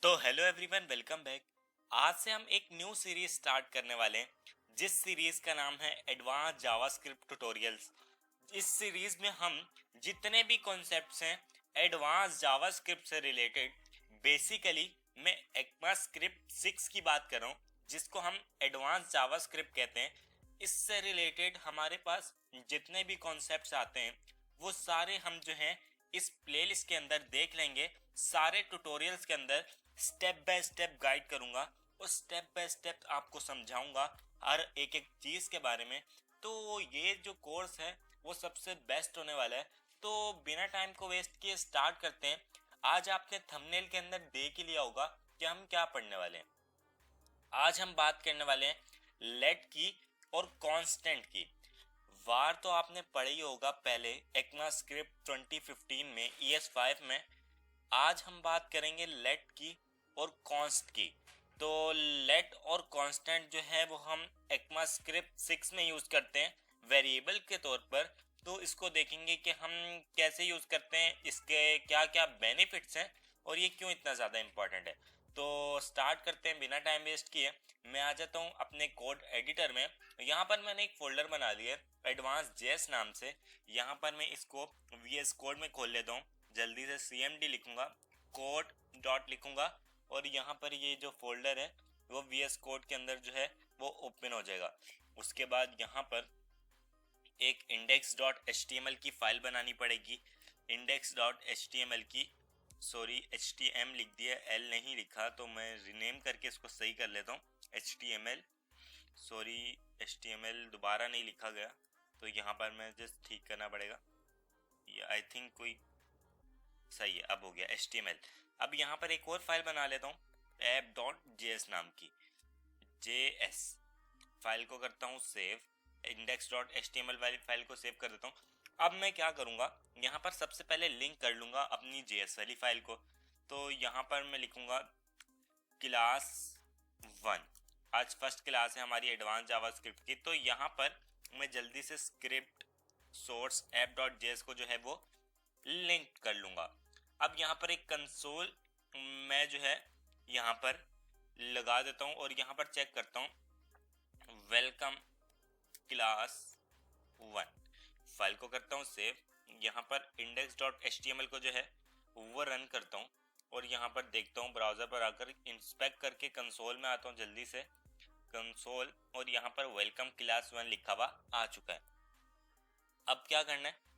तो hello everyone, welcome back. आज से हम एक न्यू सीरीज स्टार्ट करने वाले हैं जिस सीरीज का नाम है एडवांस जावास्क्रिप्ट ट्यूटोरियल्स। इस सीरीज में हम जितने भी कॉन्सेप्ट्स हैं एडवांस जावास्क्रिप्ट से रिलेटेड, बेसिकली मैं ECMAScript 6 की बात कर रहा हूँ जिसको हम एडवांस जावास्क्रिप्ट कहते हैं। इससे रिलेटेड हमारे पास जितने भी कॉन्सेप्ट्स आते हैं वो सारे हम जो हैं इस प्लेलिस्ट के अंदर देख लेंगे। सारे ट्यूटोरियल्स के अंदर स्टेप बाय स्टेप गाइड करूंगा और स्टेप बाय स्टेप आपको समझाऊंगा हर एक एक चीज के बारे में। तो ये जो कोर्स है वो सबसे बेस्ट होने वाला है। तो बिना टाइम को वेस्ट किए स्टार्ट करते हैं। आज आपने थंबनेल के अंदर देख ही लिया होगा कि हम क्या पढ़ने वाले हैं। आज हम बात करने वाले हैं लेट की और कांस्टेंट की। वार तो आपने पढ़ी होगा पहले ECMAScript 2015 में ES5 में। आज हम बात करेंगे लेट की और कॉन्स्ट की। तो लेट और कांस्टेंट जो है वो हम ECMAScript 6 में यूज करते हैं वेरिएबल के तौर पर। तो इसको देखेंगे कि हम कैसे यूज करते हैं, इसके क्या क्या बेनिफिट्स हैं और ये क्यों इतना ज़्यादा इम्पोर्टेंट है। तो स्टार्ट करते हैं बिना टाइम वेस्ट किए। मैं आ जाता हूँ अपने कोड एडिटर में। यहाँ पर मैंने एक फोल्डर बना लिया है एडवांस जेएस नाम से। यहाँ पर मैं इसको VS कोड में खोल लेता हूँ। जल्दी से CMD लिखूंगा, कोड डॉट लिखूंगा और यहाँ पर ये जो फोल्डर है वो VS कोड के अंदर जो है वो ओपन हो जाएगा। उसके बाद यहाँ पर एक index.html की फाइल बनानी पड़ेगी। index.html की, सॉरी HTML लिख दिया, L नहीं लिखा, तो मैं रिनेम करके इसको सही कर लेता हूँ। HTML, सॉरी HTML दोबारा नहीं लिखा गया तो यहाँ पर मैं जस्ट ठीक करना पड़ेगा। ये आई थिंक कोई सही है, अब हो गया HTML। अब यहाँ पर एक और फाइल बना लेता हूँ app.js नाम की। JS फाइल को करता हूँ सेव, index.html वाली फाइल को सेव कर देता हूँ। अब मैं क्या करूँगा, यहाँ पर सबसे पहले लिंक कर लूँगा अपनी JS वाली फाइल को। तो यहाँ पर मैं लिखूँगा क्लास 1। आज फर्स्ट क्लास है हमारी एडवांस जावास्क्रिप्ट की। तो यहाँ पर मैं जल्दी से स्क्रिप्ट सोर्स app.js को जो है वो लिंक कर लूँगा। अब यहाँ पर एक कंसोल मैं जो है यहाँ पर लगा देता हूँ और यहाँ पर चेक करता हूँ वेलकम क्लास 1। फाइल को करता हूँ सेव। यहाँ पर index.html को जो है वो रन करता हूँ और यहाँ पर देखता हूँ ब्राउज़र पर आकर इंस्पेक्ट करके कंसोल में आता हूँ जल्दी से कंसोल, और यहाँ पर वेलकम क्लास 1 लिखा हुआ आ चुका है। अब क्या करना है,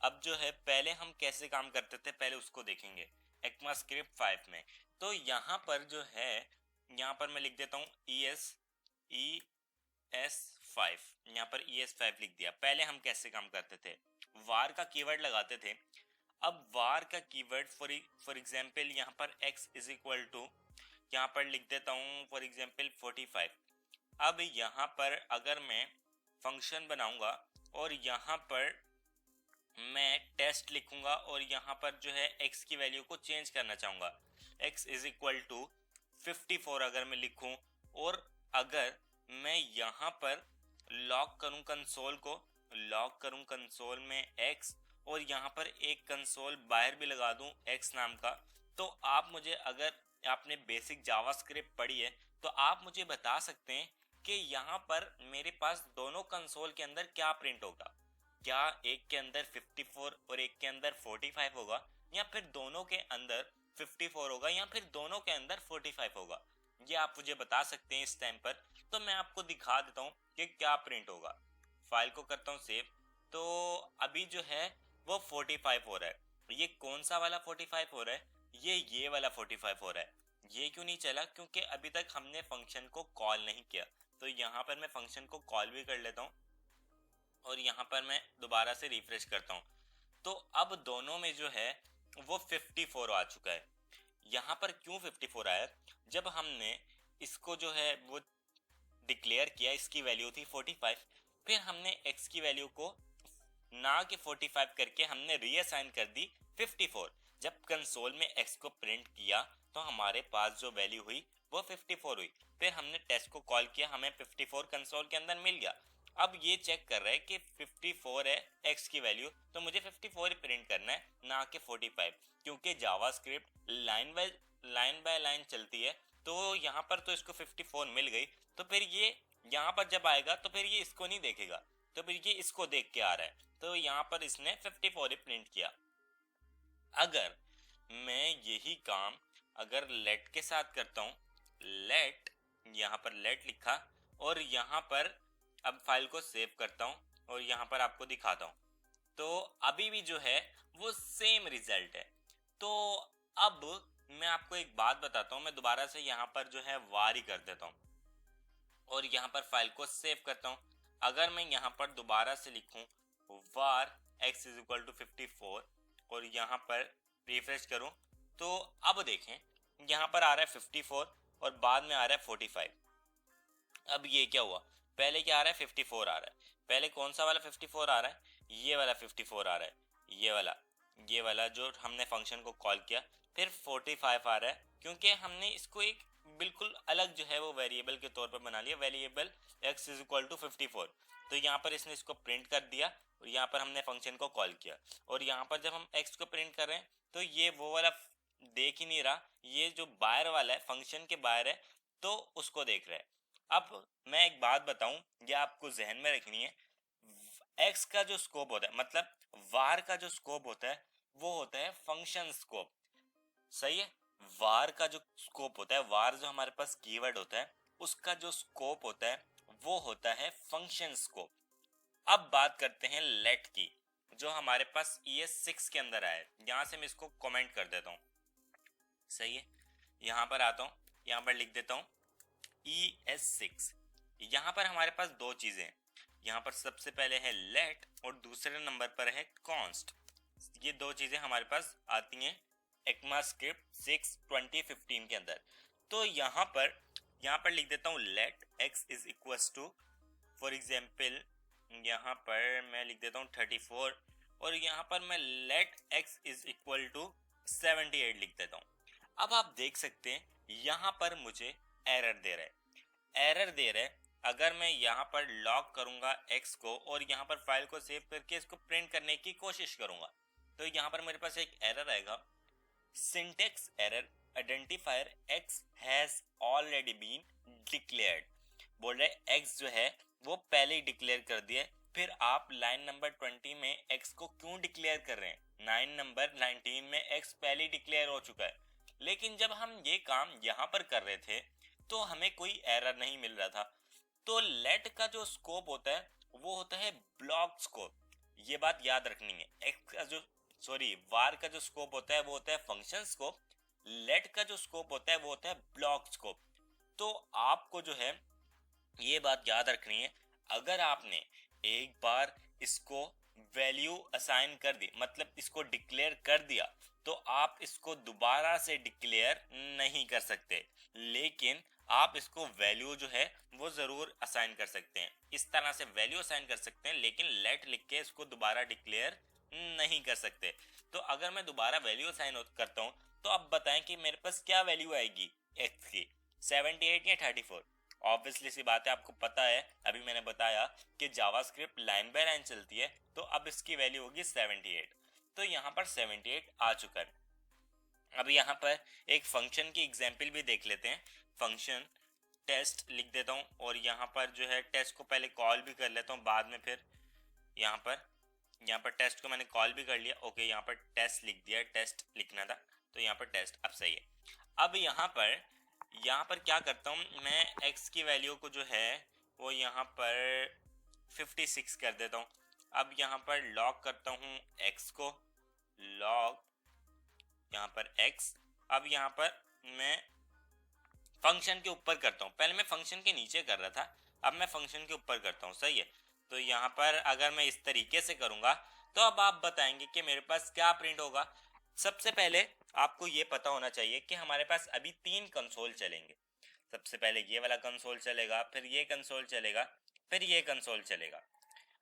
अब जो है पहले हम कैसे काम करते थे पहले उसको देखेंगे ECMAScript 5 में। तो यहाँ पर जो है यहाँ पर मैं लिख देता हूँ ES5, यहाँ पर ES5 लिख दिया। पहले हम कैसे काम करते थे, वार का कीवर्ड लगाते थे। अब वार का कीवर्ड फॉर एग्जाम्पल यहाँ पर x इज इक्वल टू, यहाँ पर लिख देता हूँ फॉर एग्जाम्पल 45। अब यहाँ पर अगर मैं फंक्शन बनाऊंगा और यहाँ पर मैं टेस्ट लिखूंगा और यहाँ पर जो है x की वैल्यू को चेंज करना चाहूँगा, x इज इक्वल टू 54 अगर मैं लिखूं, और अगर मैं यहाँ पर लॉक करूँ कंसोल को, लॉक करूँ कंसोल में x और यहाँ पर एक कंसोल बाहर भी लगा दूँ x नाम का, तो आप मुझे, अगर आपने बेसिक जावास्क्रिप्ट पढ़ी है तो आप मुझे बता सकते हैं कि यहाँ पर मेरे पास दोनों कंसोल के अंदर क्या प्रिंट होगा। क्या एक के अंदर 54 और एक के अंदर 45 होगा, या फिर दोनों के अंदर 54 होगा, या फिर दोनों के अंदर 45 होगा। ये आप मुझे बता सकते हैं इस टाइम पर। तो मैं आपको दिखा देता हूँ कि क्या प्रिंट होगा। फाइल को करता हूँ सेव। तो अभी जो है वो 45 हो रहा है। ये कौन सा वाला 45 हो रहा है, ये वाला 45 हो रहा है। ये क्यों नहीं चला, क्योंकि अभी तक हमने फंक्शन को कॉल नहीं किया। तो यहाँ पर मैं फंक्शन को कॉल भी कर लेता हूँ और यहाँ पर मैं दोबारा से रिफ्रेश करता हूँ। तो अब दोनों में जो है वो 54 आ चुका है। यहाँ पर क्यों 54 आया, जब हमने इसको जो है वो डिक्लेयर किया, इसकी वैल्यू थी 45, फिर हमने x की वैल्यू को ना कि 45 करके हमने रीअसाइन कर दी 54। जब कंसोल में x को प्रिंट किया तो हमारे पास जो वैल्यू हुई वो 54 हुई। फिर हमने टेस्ट को कॉल किया, हमें 54 कंसोल के अंदर मिल गया। अब ये चेक कर रहा है कि 54 है x की वैल्यू, तो मुझे 54 प्रिंट करना है ना कि 45, क्योंकि JavaScript line wise line by line चलती है, तो यहाँ पर तो इसको 54 मिल गई, तो फिर ये यहाँ पर जब आएगा तो फिर ये इसको नहीं देखेगा, तो फिर ये इसको देख के आ रहा है, तो यहाँ पर इसने 54 ही प्रिंट किया। अगर मैं यही काम अगर लेट के साथ करता हूँ, लेट, यहाँ पर लेट लिखा और यहाँ पर अब फाइल को सेव करता हूँ और यहाँ पर आपको दिखाता हूँ, तो अभी भी जो है वो सेम रिजल्ट है। तो अब मैं आपको एक बात बताता हूँ, मैं दोबारा से यहाँ पर जो है वार ही कर देता हूँ और यहाँ पर फाइल को सेव करता हूँ। अगर मैं यहाँ पर दोबारा से लिखूँ var x is equal to 54 और यहाँ पर रिफ्रेश करूँ, तो अब देखें यहाँ पर आ रहा है 54 और बाद में आ रहा है 45। अब ये क्या हुआ, पहले क्या आ रहा है 54 आ रहा है, पहले कौन सा वाला 54 आ रहा है, ये वाला 54 आ रहा है, ये वाला जो हमने फंक्शन को कॉल किया, फिर 45 आ रहा है क्योंकि हमने इसको एक बिल्कुल अलग जो है वो वेरिएबल के तौर पर बना लिया, variable x is equal to 54। तो यहाँ पर इसने इसको प्रिंट कर दिया और यहाँ पर हमने फंक्शन को कॉल किया, और यहाँ पर जब हम x को प्रिंट कर रहे हैं तो ये वो वाला देख ही नहीं रहा, ये जो बाहर वाला है फंक्शन के बाहर है तो उसको देख रहा है। अब मैं एक बात बताऊं, ये आपको जहन में रखनी है, x का जो स्कोप होता है, मतलब var का जो स्कोप होता है वो होता है फंक्शन स्कोप, सही है। var का जो स्कोप होता है, var जो हमारे पास कीवर्ड होता है, उसका जो स्कोप होता है वो होता है फंक्शन स्कोप। अब बात करते हैं लेट की, जो हमारे पास ES6 के अंदर आया है। यहां से मैं इसको कमेंट कर देता हूं, सही है। यहां पर आता हूं, यहां पर लिख देता हूं ES6। यहां पर हमारे पास दो चीजें हैं, यहां पर सबसे पहले है लेट और दूसरे नंबर पर है कॉन्स्ट। ये दो चीजें हमारे पास आती हैं ECMAScript 6 2015 के अंदर। तो यहाँ पर लिख देता हूँ let x is equal to, for example यहाँ पर मैं लिख देता हूँ 34 और यहाँ पर मैं let x is equal to 78 लिख देता हूँ। अब आप देख सकते हैं यहाँ पर मुझे एरर दे रहा है। अगर मैं यहाँ पर लॉक करूंगा x को और यहाँ पर फाइल को सेव करके इसको प्रिंट करने की कोशिश करूंगा, तो यहाँ पर मेरे पास एक एरर आएगा, syntax error, identifier x has already been declared. बोल रहे x जो है वो पहले ही डिक्लेयर कर दिया, फिर आप लाइन नंबर 20 में x को क्यों डिक्लेयर कर रहे हैं, लाइन नंबर 19 में x पहले ही डिक्लेयर हो चुका है। लेकिन जब हम ये काम यहाँ पर कर रहे थे तो हमें कोई एरर नहीं मिल रहा था। तो लेट का जो स्कोप होता है वो होता है ब्लॉक स्कोप, ये बात याद रखनी है। x का जो var का जो स्कोप होता है वो होता है फंक्शन स्कोप, लेट का जो स्कोप होता है वो होता है ब्लॉक स्कोप। तो आपको जो है ये बात याद रखनी है, अगर आपने एक बार इसको वैल्यू असाइन कर दी, मतलब इसको डिक्लेयर कर दिया, तो आप इसको दोबारा से डिक्लेयर नहीं कर सकते, लेकिन आप इसको वैल्यू जो है वो जरूर असाइन कर सकते हैं। इस तरह से वैल्यू असाइन कर सकते हैं, लेकिन लेट लिख के इसको दोबारा डिक्लेयर नहीं कर सकते। तो अगर मैं दोबारा वैल्यू असाइन करता हूं तो अब बताएं कि मेरे पास क्या वैल्यू आएगी x की, 78 या 34। ऑब्वियसली सी बात है, आपको पता है, अभी मैंने बताया कि जावास्क्रिप्ट लाइन बाय लाइन चलती है, तो अब इसकी वैल्यू होगी 78। तो यहाँ पर 78 आ चुका है। अब यहाँ पर एक फंक्शन की एग्जाम्पल भी देख लेते हैं। फंक्शन टेस्ट लिख देता हूँ और यहाँ पर जो है टेस्ट को पहले कॉल भी कर लेता हूँ, बाद में फिर यहाँ पर टेस्ट को मैंने कॉल भी कर लिया। ओके, यहाँ पर टेस्ट लिख दिया, टेस्ट लिखना था, तो यहाँ पर टेस्ट अब सही है। अब यहाँ पर क्या करता हूँ, मैं x की वैल्यू को जो है वो यहाँ पर 56 कर देता हूँ। अब यहाँ पर लॉग करता हूँ x को, लॉग यहाँ पर x। अब यहाँ पर मैं फंक्शन के ऊपर करता हूँ, पहले मैं फंक्शन के नीचे कर रहा था, अब मैं फंक्शन के ऊपर करता हूँ, सही है। तो यहाँ पर अगर मैं इस तरीके से करूँगा तो अब आप बताएंगे कि मेरे पास क्या प्रिंट होगा। सबसे पहले आपको ये पता होना चाहिए कि हमारे पास अभी 3 कंसोल चलेंगे। सबसे पहले ये वाला कंसोल चलेगा, फिर ये कंसोल चलेगा, फिर ये कंसोल चलेगा।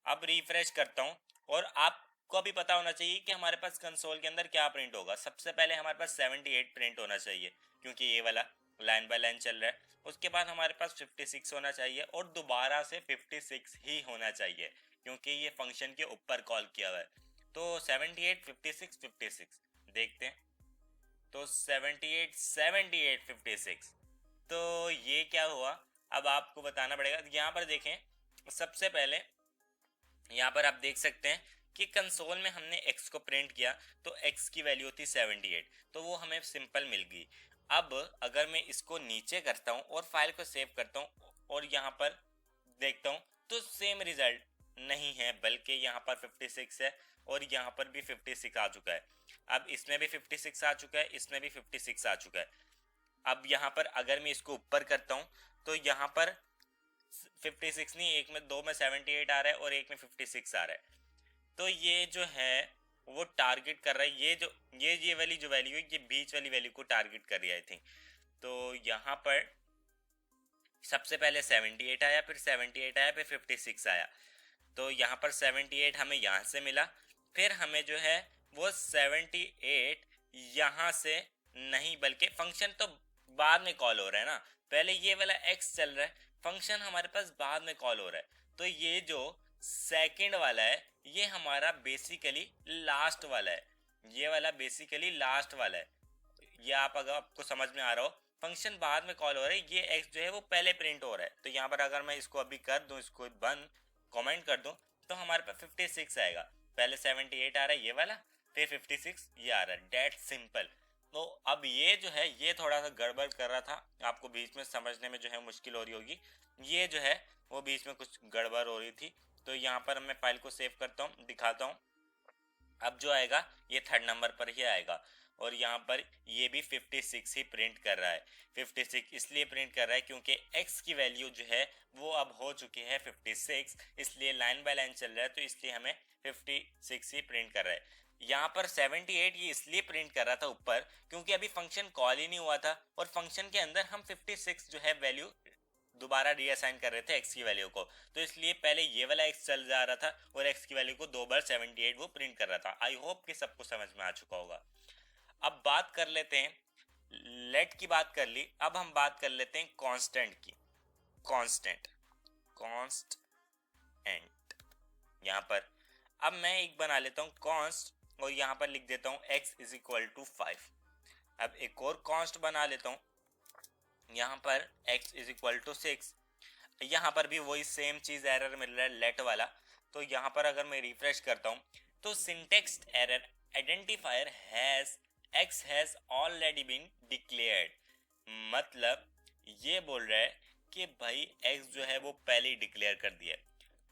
अब रिफ्रेश करता हूँ और आपको भी पता होना चाहिए कि हमारे पास कंसोल के अंदर क्या प्रिंट होगा। सबसे पहले हमारे पास 78 प्रिंट होना चाहिए क्योंकि ये वाला लाइन बाय लाइन चल रहा है। उसके बाद हमारे पास 56 होना चाहिए और दोबारा से 56 ही होना चाहिए क्योंकि ये फंक्शन के ऊपर कॉल किया हुआ है। तो 78, 56, 56 देखते हैं। तो 78 78 56। तो ये क्या हुआ, अब आपको बताना पड़ेगा। यहाँ पर देखें, सबसे पहले यहाँ पर आप देख सकते हैं कि कंसोल में हमने x को प्रिंट किया तो x की वैल्यू थी 78, तो वो हमें सिंपल मिल गई। अब अगर मैं इसको नीचे करता हूँ और फाइल को सेव करता हूँ और यहाँ पर देखता हूँ तो सेम रिजल्ट नहीं है, बल्कि यहाँ पर 56 है और यहाँ पर भी 56 आ चुका है। अब इसमें भी 56 आ चुका है, इसमें भी 56 आ चुका है। अब यहाँ पर अगर मैं इसको ऊपर करता हूँ तो यहाँ पर 56 नहीं, एक में दो में 78 आ रहा है और एक में 56 आ रहा है। तो ये जो है वो टारगेट कर रहा है, ये वाली जो वैल्यू है ये बीच वाली वैल्यू को टारगेट कर रही है आई थिंक। तो यहाँ पर सबसे पहले 78 आया, फिर 78 आया, फिर 56 आया। तो यहाँ पर 78 हमें यहाँ से मिला, फिर हमें जो है वो 78 यहाँ से नहीं, बल्कि फंक्शन तो बाद में कॉल हो रहा है ना, पहले ये वाला x चल रहा है, फंक्शन हमारे पास बाद में कॉल हो रहा है। तो ये जो सेकंड वाला है ये हमारा बेसिकली लास्ट वाला है, ये वाला बेसिकली लास्ट वाला है। ये आप अगर आपको समझ में आ रहा हो, फंक्शन बाद में कॉल हो रहा है, ये x जो है वो पहले प्रिंट हो रहा है। तो यहाँ पर अगर मैं इसको अभी कर दूं, इसको बंद कमेंट कर दूं, तो हमारे पास 56 आएगा। पहले 78 आ रहा है ये वाला, फिर 56 ये आ रहा है, डेट सिंपल। तो अब ये जो है ये थोड़ा सा गड़बड़ कर रहा था, आपको बीच में समझने में जो है मुश्किल हो रही होगी, ये जो है वो बीच में कुछ गड़बड़ हो रही थी। तो यहाँ पर मैं फाइल को सेव करता हूँ, दिखाता हूँ। अब जो आएगा ये थर्ड नंबर पर ही आएगा और यहाँ पर ये भी 56 ही प्रिंट कर रहा है। 56 इसलिए प्रिंट कर रहा है क्योंकि x की वैल्यू जो है वो अब हो चुकी है 56, इसलिए लाइन बाय लाइन चल रहा है, तो इसलिए हमें 56 ही प्रिंट कर रहा है। यहाँ पर 78 ये इसलिए प्रिंट कर रहा था ऊपर क्योंकि अभी फंक्शन कॉल ही नहीं हुआ था और फंक्शन के अंदर हम 56 जो है वैल्यू दोबारा रीअसाइन कर रहे थे x की वैल्यू को, तो इसलिए पहले ये वाला x चल जा रहा था और x की वैल्यू को दो बार 78 वो प्रिंट कर रहा था। आई होप कि सबको समझ में आ चुका होगा। अब बात कर लेते हैं, लेट की बात कर ली, अब हम बात कर लेते हैं कांस्टेंट की। कांस्टेंट यहाँ पर अब मैं एक बना लेता हूँ कॉन्स्ट और यहाँ पर लिख देता हूँ x इज इक्वल टू 5। अब एक और कॉन्स्ट बना लेता हूँ, यहाँ पर x इज इक्वल टू 6। यहाँ पर भी वही सेम चीज एरर मिल रहा है लेट वाला। तो यहाँ पर अगर मैं रिफ्रेश करता हूँ तो syntax error identifier has x has already been declared, मतलब ये बोल रहा है कि भाई x जो है वो पहले ही डिक्लेयर कर दिया है।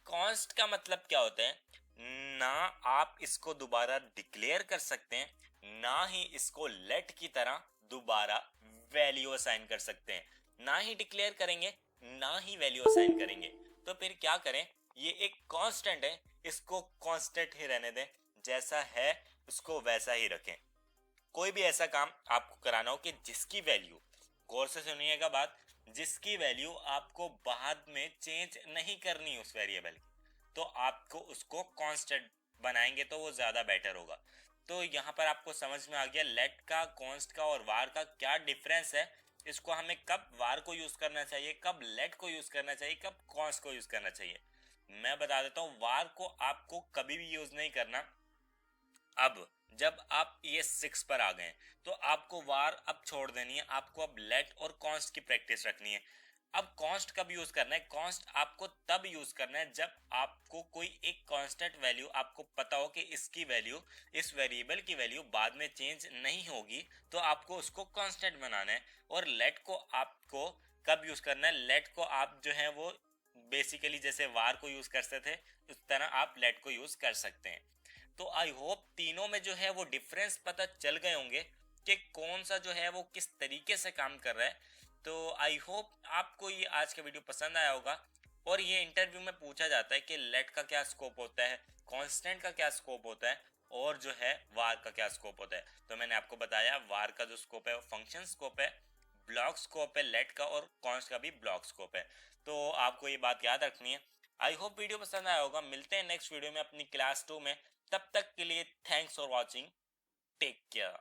कॉन्स्ट का मतलब क्या होता है, ना आप इसको दोबारा डिक्लेयर कर सकते हैं, ना ही इसको लेट की तरह दोबारा वैल्यू असाइन कर सकते हैं। ना ही डिक्लेयर करेंगे ना ही वैल्यू असाइन करेंगे, तो फिर क्या करें, ये एक कांस्टेंट है, इसको कांस्टेंट ही रहने दें, जैसा है उसको वैसा ही रखें। कोई भी ऐसा काम आपको कराना हो कि जिसकी वैल्यू, गौर से सुनिएगा बात, जिसकी वैल्यू आपको बाद में चेंज नहीं करनी उस वेरिएबल की, तो आपको उसको कांस्टेंट बनाएंगे तो वो ज्यादा बेटर होगा। तो यहाँ पर आपको समझ में आ गया लेट का, कॉन्स्ट का और वार का क्या डिफरेंस है, इसको हमें कब वार को यूज करना चाहिए, कब लेट को यूज करना चाहिए, कब कॉन्स्ट को यूज करना चाहिए। मैं बता देता हूँ, वार को आपको कभी भी यूज नहीं करना। अब जब आप ये 6 पर आ गए तो आपको वार अब छोड़ देनी है, आपको अब लेट और कॉन्स्ट की प्रैक्टिस रखनी है। अब कॉन्स्ट कब यूज करना है, कॉन्स्ट आपको तब यूज करना है जब आपको कोई एक कांस्टेंट वैल्यू आपको पता हो कि इसकी वैल्यू, इस वेरिएबल की वैल्यू बाद में चेंज नहीं होगी, तो आपको उसको कांस्टेंट बनाना है। और लेट को आपको कब यूज करना है, लेट को आप जो है वो बेसिकली जैसे वार को यूज करते थे उस तरह आप लेट को यूज कर सकते हैं। तो आई होप तीनों में जो है वो डिफरेंस पता चल गए होंगे कि कौन सा जो है वो किस तरीके से काम कर रहा है। तो आई होप आपको ये आज का वीडियो पसंद आया होगा। और ये इंटरव्यू में पूछा जाता है कि लेट का क्या स्कोप होता है, कांस्टेंट का क्या स्कोप होता है और जो है वार का क्या स्कोप होता है। तो मैंने आपको बताया वार का जो स्कोप है वो फंक्शन स्कोप है, ब्लॉक स्कोप है लेट का, और कॉन्स्ट का भी ब्लॉक स्कोप है। तो आपको ये बात याद रखनी है। आई होप वीडियो पसंद आया होगा। मिलते हैं नेक्स्ट वीडियो में अपनी क्लास 2 में, तब तक के लिए thanks for watching, take care.